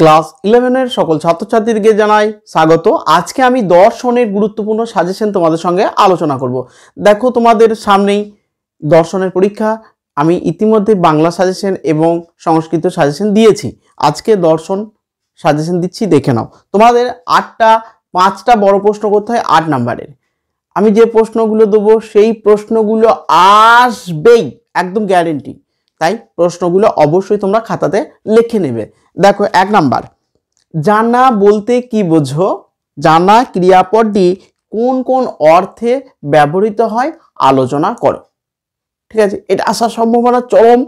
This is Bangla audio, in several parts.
ক্লাস 11 এর সকল ছাত্রছাত্রীদেরকে জানাই স্বাগত। আজকে আমি দর্শনের গুরুত্বপূর্ণ সাজেশন তোমাদের সঙ্গে আলোচনা করব। দেখো তোমাদের সামনেই দর্শনের পরীক্ষা। আমি ইতিমধ্যে বাংলা সাজেশন এবং সংস্কৃত সাজেশন দিয়েছি। আজকে দর্শন সাজেশন দিচ্ছি, দেখে নাও। তোমাদের 5টা বড় প্রশ্ন করতে হয় 8 নাম্বারের। আমি যে প্রশ্নগুলো দেবো সেই প্রশ্নগুলো আসবেই, একদম গ্যারেন্টি। তাই প্রশ্নগুলো অবশ্যই তোমরা খাতাতে লিখে নেবে। দেখো 1 নাম্বার, জানা বলতে কি বোঝো? জানা ক্রিয়াপদটি কোন কোন অর্থে ব্যবহৃত হয় আলোচনা করো। ঠিক আছে, এটা আসার সম্ভাবনা চরম।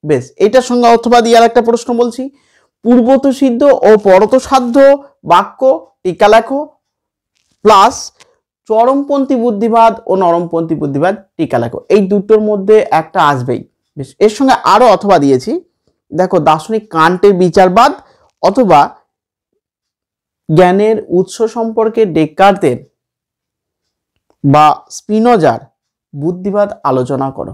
বেশ, এটার সঙ্গে অথবা দিয়ে আর একটা প্রশ্ন বলছি, পূর্বত সিদ্ধ ও পরত সাধ্য বাক্য টিকা লেখো প্লাস চরমপন্থী বুদ্ধিবাদ ও নরমপন্থী বুদ্ধিবাদ টিকা লেখো। এই দুটোর মধ্যে একটা আসবেই। বেশ, এর সঙ্গে আরো অথবা দিয়েছি, দেখো দার্শনিক কান্টের বিচারবাদ অথবা জ্ঞানের উৎস সম্পর্কে ডেকার্তের বা স্পিনোজার বুদ্ধিবাদ আলোচনা করো।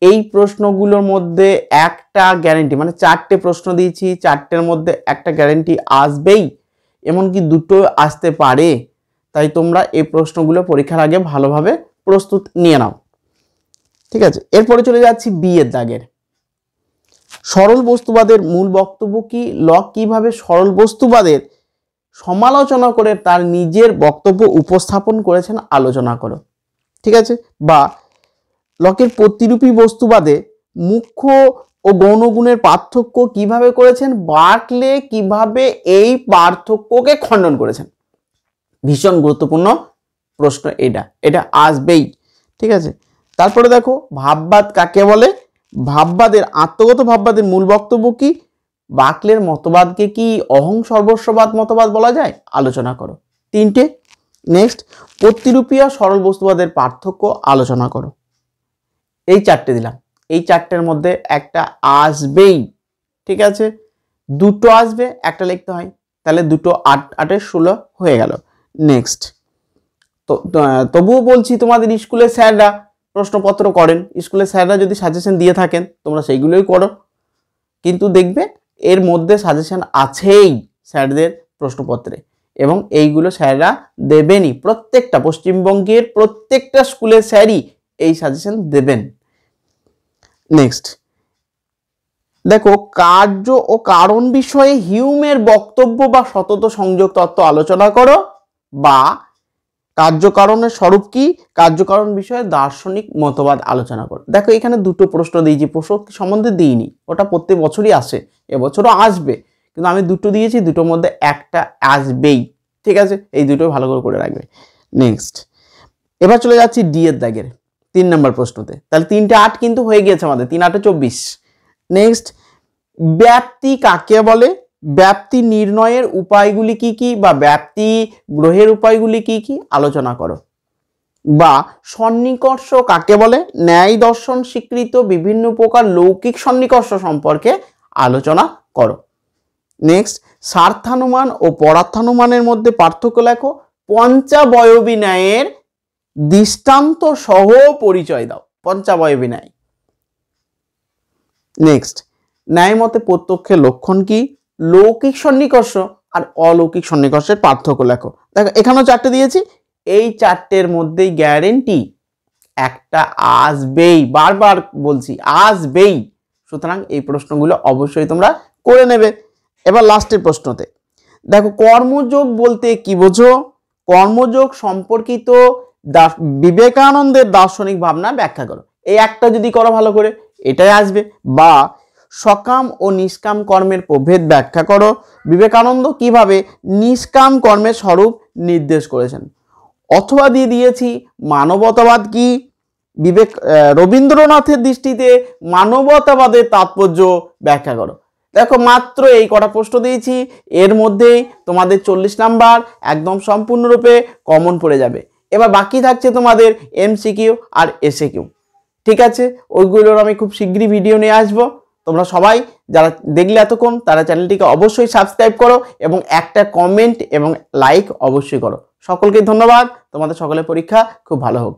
এই প্রশ্নগুলোর মধ্যে একটা গ্যারেন্টি, মানে 4টে প্রশ্ন দিয়েছি, 4টের মধ্যে একটা গ্যারেন্টি আসবেই, এমনকি দুটো আসতে পারে। তাই তোমরা এই প্রশ্নগুলো পরীক্ষার আগে ভালোভাবে প্রস্তুত নিয়ে নাও। ঠিক আছে, এরপরে চলে যাচ্ছি বিয়ের দাগের। সরল বস্তুবাদের মূল বক্তব্য কি? লক কিভাবে সরল বস্তুবাদের সমালোচনা করে তার নিজের বক্তব্য উপস্থাপন করেছেন আলোচনা করো। ঠিক আছে, বা লকের প্রতিরূপী বস্তুবাদে মুখ্য ও গৌণগুণের পার্থক্য কিভাবে করেছেন, বার্কলে কিভাবে এই পার্থক্যকে খণ্ডন করেছেন। ভীষণ গুরুত্বপূর্ণ প্রশ্ন এটা আসবেই। ঠিক আছে, তারপরে দেখো ভাববাদ কাকে বলে? ভাববাদের আত্মগত ভাববাদের মূল বক্তব্য কি? বার্কলের মতবাদকে কি অহং সর্বস্ববাদ মতবাদ বলা যায়? আলোচনা করো। 3টে। নেক্সট, প্রতিরূপী আর সরল বস্তুবাদের পার্থক্য আলোচনা করো। এই 4টে দিলাম, এই 4টের মধ্যে একটা আসবেই। ঠিক আছে, দুটো আসবে, একটা লিখতে হয়, তাহলে দুটো 8 8 16 হয়ে গেল। নেক্সট, তো তবুও বলছি তোমাদের স্কুলে স্যাররা প্রশ্নপত্র করেন, স্কুলের স্যাররা যদি সাজেশন দিয়ে থাকেন তোমরা সেইগুলোই করো, কিন্তু দেখবে এর মধ্যে সাজেশন আছেই স্যারদের প্রশ্নপত্রে, এবং এইগুলো স্যাররা দেবেনই। প্রত্যেকটা পশ্চিমবঙ্গের প্রত্যেকটা স্কুলের স্যারই এই সাজেশন দেবেন। নেক্সট, দেখো কার্য ও কারণ বিষয়ে হিউমের বক্তব্য বা সতত সংযোগ তত্ত্ব আলোচনা করো, বা কার্যকারণের স্বরূপ কি, কার্যকারণ বিষয়ে দার্শনিক মতবাদ আলোচনা করো। দেখো এখানে দুটো প্রশ্ন দিয়েছি, প্রসক্তি সম্বন্ধে দিইনি, ওটা প্রত্যেক বছরই আসে, এবছরও আসবে, কিন্তু আমি দুটো দিয়েছি, দুটোর মধ্যে একটা আসবেই। ঠিক আছে, এই দুটো ভালো করে রাখবে। নেক্সট, এবার চলে যাচ্ছি ডি এর দাগের 3 নম্বর প্রশ্নতে। তাহলে 3টে 8 কিন্তু হয়ে গিয়েছে আমাদের, 3 8 24। নেক্সট, ব্যাপ্তি কাকে বলে? ব্যাপ্তি নির্ণয়ের উপায়গুলি কি কি, বা ব্যাপ্তি গ্রহের উপায়গুলি কি কি আলোচনা করো। বা সন্নিকর্ষ কাকে বলে? ন্যায় দর্শন স্বীকৃত বিভিন্ন প্রকার লৌকিক সন্নিকর্ষ সম্পর্কে আলোচনা করো। নেক্সট, স্বার্থানুমান ও পরার্থানুমানের মধ্যে পার্থক্য লেখো। পঞ্চাবয়বী ন্যায়ের দৃষ্টান্ত সহ পরিচয় দাও। পঞ্চাবয়বী ন্যায়। নেক্সট, ন্যায় মতে প্রত্যক্ষের লক্ষণ কি? লৌকিক সন্নিকর্ষ আর অলৌকিক সন্নিকর্ষের পার্থক্য লেখো। দেখো এখানেও 4টে দিয়েছি, এই 4টের মধ্যেই গ্যারেন্টি একটা আসবেই, বারবার বলছি আসবেই। সুতরাং এই প্রশ্নগুলো অবশ্যই তোমরা করে নেবে। এবার লাস্টের প্রশ্নতে দেখো, কর্মযোগ বলতে কি বোঝো? কর্মযোগ সম্পর্কিত বিবেকানন্দের দার্শনিক ভাবনা ব্যাখ্যা করো। এই একটা যদি করো ভালো করে, এটাই আসবে। বা সকাম ও নিষ্কাম কর্মের প্রভেদ ব্যাখ্যা করো। বিবেকানন্দ কিভাবে নিষ্কাম কর্মের স্বরূপ নির্দেশ করেছেন। অথবা দিয়ে দিয়েছি মানবতাবাদ কি? রবীন্দ্রনাথের দৃষ্টিতে মানবতাবাদের তাৎপর্য ব্যাখ্যা করো। দেখো মাত্র এই কটা প্রশ্ন দিয়েছি, এর মধ্যেই তোমাদের 40 নাম্বার একদম সম্পূর্ণরূপে কমন পড়ে যাবে। এবার বাকি থাকছে তোমাদের এমসিকিউ আর এসএকিউ। ঠিক আছে, ওইগুলোর আমি খুব শীঘ্রই ভিডিও নিয়ে আসবো। তোমরা সবাই যারা দেখলে এতক্ষণ তারা চ্যানেলটিকে অবশ্যই সাবস্ক্রাইব করো এবং একটা কমেন্ট এবং লাইক অবশ্যই করো। সকলকে ধন্যবাদ। তোমাদের সকলের পরীক্ষা খুব ভালো হোক।